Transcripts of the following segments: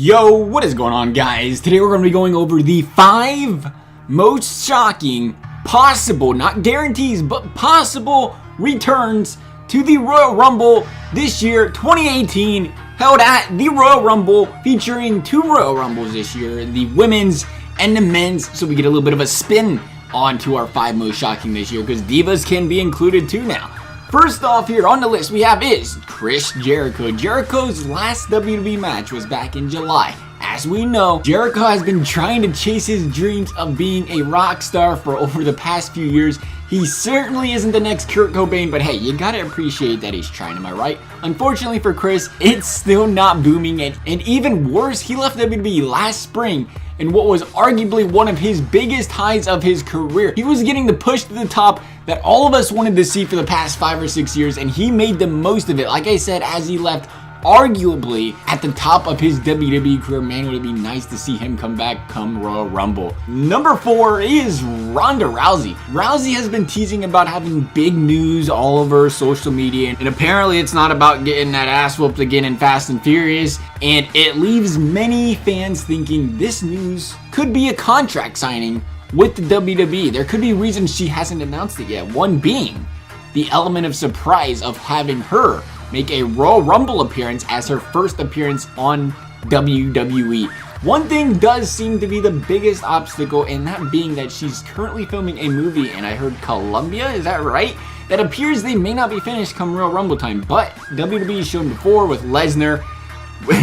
Yo, what is going on, guys? Today we're going to be going over the 5 most shocking, possible, not guarantees, but possible returns to the Royal Rumble this year, 2018, held at the Royal Rumble, featuring 2 Royal Rumbles this year, the women's and the men's, so we get a little bit of a spin onto our 5 most shocking this year, because divas can be included too now. First off here on the list we have is Chris Jericho. Jericho's last WWE match was back in July. As we know, Jericho has been trying to chase his dreams of being a rock star for over the past few years. He certainly isn't the next Kurt Cobain, but hey, you gotta appreciate that he's trying, am I right? Unfortunately for Chris, it's still not booming, and even worse, he left WWE last spring in what was arguably one of his biggest highs of his career. He was getting the push to the top that all of us wanted to see for the past 5 or 6 years, and he made the most of it. Like I said, as he left arguably at the top of his WWE career, man, would it be nice to see him come back come Royal Rumble. Number 4 is Ronda Rousey. Rousey has been teasing about having big news all over social media, and apparently it's not about getting that ass whooped again in Fast and Furious, and it leaves many fans thinking this news could be a contract signing with the WWE. There could be reasons she hasn't announced it yet, one being the element of surprise of having her make a Royal Rumble appearance as her first appearance on WWE. One thing does seem to be the biggest obstacle, and that being that she's currently filming a movie, and I heard Colombia, is that right? That appears they may not be finished come Royal Rumble time, but WWE shown before with Lesnar,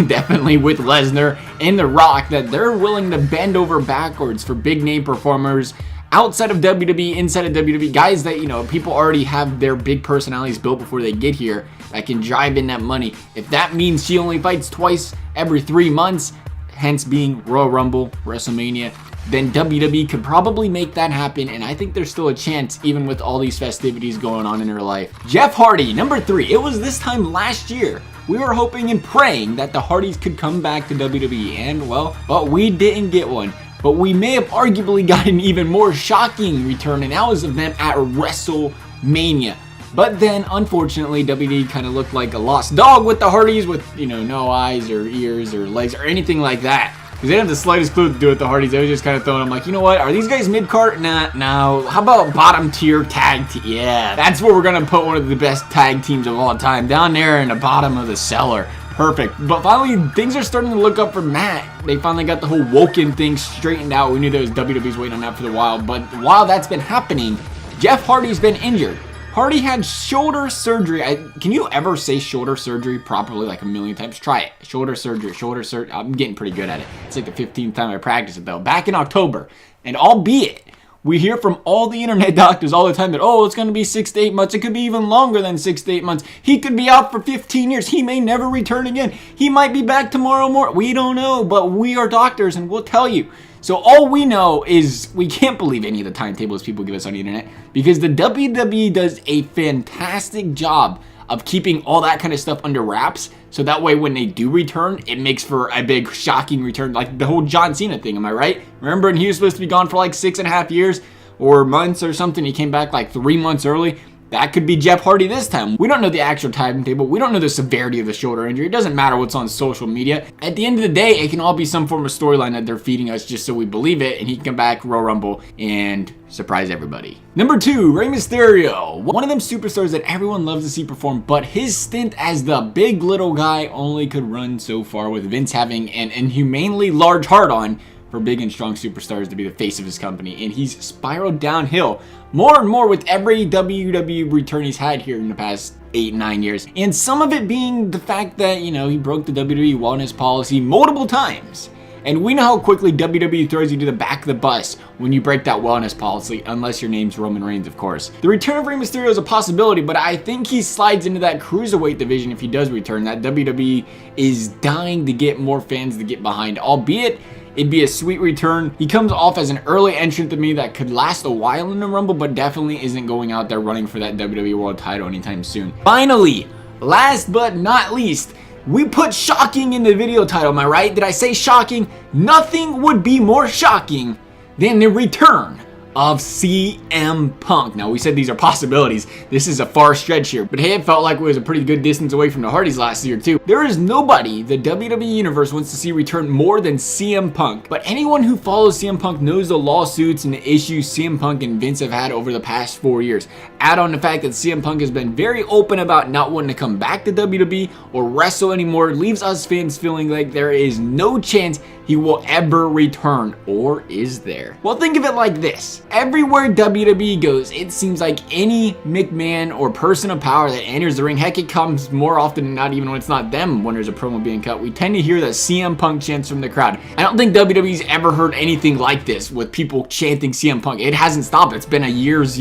definitely with Lesnar and The Rock, that they're willing to bend over backwards for big name performers outside of WWE, inside of WWE, guys that, you know, people already have their big personalities built before they get here that can drive in that money. If that means she only fights twice every 3 months, hence being Royal Rumble, WrestleMania, then WWE could probably make that happen, and I think there's still a chance even with all these festivities going on in her life. Jeff Hardy, number 3. It was this time last year we were hoping and praying that the Hardys could come back to WWE, and well, but we didn't get one. But we may have arguably gotten an even more shocking return, and that was of them at WrestleMania. But then, unfortunately, WWE kind of looked like a lost dog with the Hardys, with, you know, no eyes or ears or legs or anything like that. Because they didn't have the slightest clue to do with the Hardys. They was just kind of throwing them like, you know what, are these guys mid-card? Nah, no. How about bottom tier tag team? Yeah, that's where we're going to put one of the best tag teams of all time, down there in the bottom of the cellar. Perfect. But finally, things are starting to look up for Matt. They finally got the whole Woken thing straightened out. We knew there was WWE's waiting on that for a while, but while that's been happening, Jeff Hardy's been injured. Hardy had shoulder surgery. Can you ever say shoulder surgery properly like a million times? Try it. Shoulder surgery, shoulder surgery. I'm getting pretty good at it. It's like the 15th time I practice it though. Back in October. And albeit, we hear from all the internet doctors all the time that, oh, it's going to be 6 to 8 months. It could be even longer than 6 to 8 months. He could be out for 15 years. He may never return again. He might be back tomorrow morning. We don't know, but we are doctors and we'll tell you. So all we know is we can't believe any of the timetables people give us on the internet, because the WWE does a fantastic job of keeping all that kind of stuff under wraps, so that way when they do return, it makes for a big shocking return, like the whole John Cena thing, am I right? Remember when he was supposed to be gone for like 6.5 years or months or something, he came back like 3 months early? That could be Jeff Hardy this time. We don't know the actual timetable. We don't know the severity of the shoulder injury. It doesn't matter what's on social media. At the end of the day, it can all be some form of storyline that they're feeding us just so we believe it, and he can come back, Royal Rumble, and surprise everybody. Number 2, Rey Mysterio. One of them superstars that everyone loves to see perform, but his stint as the big little guy only could run so far, with Vince having an inhumanely large heart on for big and strong superstars to be the face of his company, and he's spiraled downhill more and more with every WWE return he's had here in the past 8-9 years. And some of it being the fact that, you know, he broke the WWE wellness policy multiple times. And we know how quickly WWE throws you to the back of the bus when you break that wellness policy, unless your name's Roman Reigns, of course. The return of Rey Mysterio is a possibility, but I think he slides into that cruiserweight division if he does return. That WWE is dying to get more fans to get behind, albeit it'd be a sweet return. He comes off as an early entrant to me that could last a while in the Rumble, but definitely isn't going out there running for that WWE World title anytime soon. Finally, last but not least, we put shocking in the video title, am I right? Did I say shocking? Nothing would be more shocking than the return of CM Punk. Now, we said these are possibilities. This is a far stretch here, but hey, it felt like it was a pretty good distance away from the Hardys last year too. There is nobody the WWE Universe wants to see return more than CM Punk, but anyone who follows CM Punk knows the lawsuits and the issues CM Punk and Vince have had over the past 4 years. Add on the fact that CM Punk has been very open about not wanting to come back to WWE or wrestle anymore, leaves us fans feeling like there is no chance he will ever return, or is there? Well, think of it like this. Everywhere WWE goes, it seems like any McMahon or person of power that enters the ring, heck, it comes more often than not even when it's not them when there's a promo being cut, we tend to hear the CM Punk chants from the crowd. I don't think WWE's ever heard anything like this with people chanting CM Punk. It hasn't stopped. It's been a years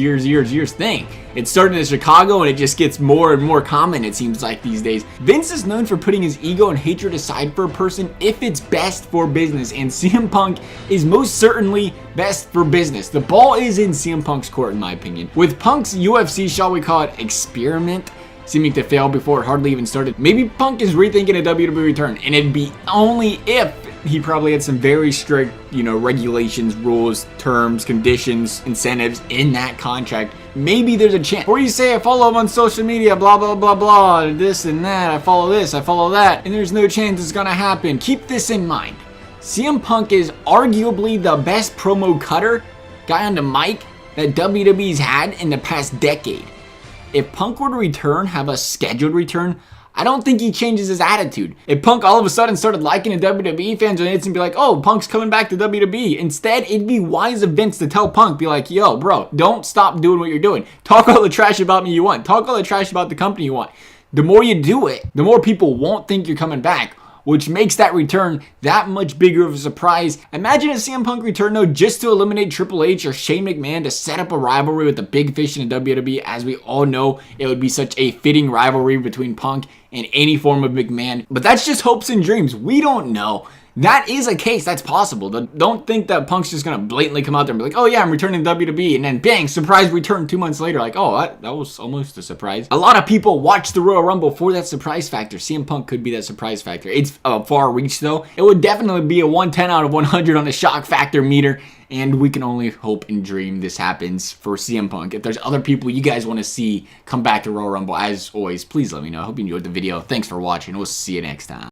thing. It started in Chicago and it just gets more and more common, it seems like, these days. Vince is known for putting his ego and hatred aside for a person if it's best for business, and CM Punk is most certainly best for business. The ball is in CM Punk's court, in my opinion. With Punk's UFC, shall we call it, experiment seeming to fail before it hardly even started, maybe Punk is rethinking a WWE return, and it'd be only if he probably had some very strict, regulations, rules, terms, conditions, incentives in that contract. Maybe there's a chance. Or you say, I follow him on social media, blah, blah, blah, blah, this and that, I follow this, I follow that, and there's no chance it's gonna happen. Keep this in mind. CM Punk is arguably the best promo cutter, guy on the mic, that WWE's had in the past decade. If Punk were to return, have a scheduled return, I don't think he changes his attitude. If Punk all of a sudden started liking the WWE, fans would instantly be like, oh, Punk's coming back to WWE. Instead, it'd be wise of Vince to tell Punk, be like, yo, bro, don't stop doing what you're doing. Talk all the trash about me you want. Talk all the trash about the company you want. The more you do it, the more people won't think you're coming back, which makes that return that much bigger of a surprise. Imagine a CM Punk return, though, just to eliminate Triple H or Shane McMahon to set up a rivalry with the big fish in the WWE. As we all know, it would be such a fitting rivalry between Punk and any form of McMahon. But that's just hopes and dreams. We don't know. That is a case that's possible. Don't think that Punk's just gonna blatantly come out there and be like, oh yeah, I'm returning to WWE, and then bang, surprise return 2 months later. Like, oh, that was almost a surprise. A lot of people watch the Royal Rumble for that surprise factor. CM Punk could be that surprise factor. It's a far reach though. It would definitely be a 110 out of 100 on the shock factor meter, and we can only hope and dream this happens for CM Punk. If there's other people you guys want to see come back to Royal Rumble, as always, please let me know. I hope you enjoyed the video. Thanks for watching. We'll see you next time.